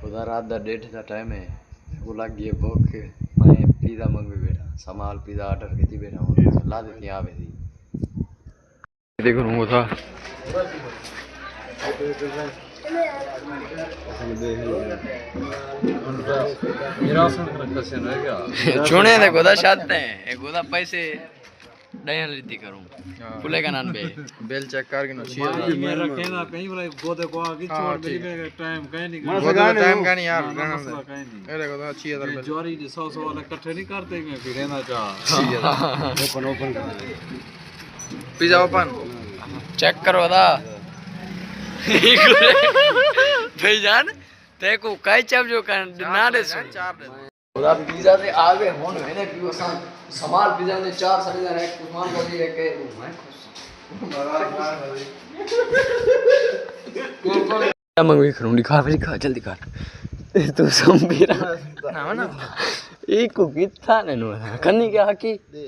खुदा रात दा 1:30 का टाइम है वो लग गई भूख मैं पिज़्ज़ा मंगवी बैठा समाल पिज़्ज़ा ऑर्डर की बैठा हूँ ला देती आ वे देखो वो था चुने दे गोदा शाते हैं गोदा पैसे डयन रीति करूं फुले का नान बे बेल चेक कर के नो छिया मैं रखे ना कहीं वाला गोदे को आगे छोड़ मेरी में टाइम कहीं नहीं गोदा टाइम का नहीं यार गाना कहीं नहीं अरे गोदा 6000 रुपए जोरी 100 वाला इकट्ठे नहीं करते मैं फिर रहना चाह ओपन पिज़्ज़ा ओपन चेक करो दा भाईजान ते को काई चप जो कर ना दे खुदा पिज़्ज़ा से आगे होन है ने पियो समाल पिज़्ज़ा ने 4 साढ़े है कुमान को दिए के मैं खुश मंगवी करूं दिखा फिर खा जल्दी कर तू संबीरा ना ना एक को किथा ने नो कन्नी के हकी दे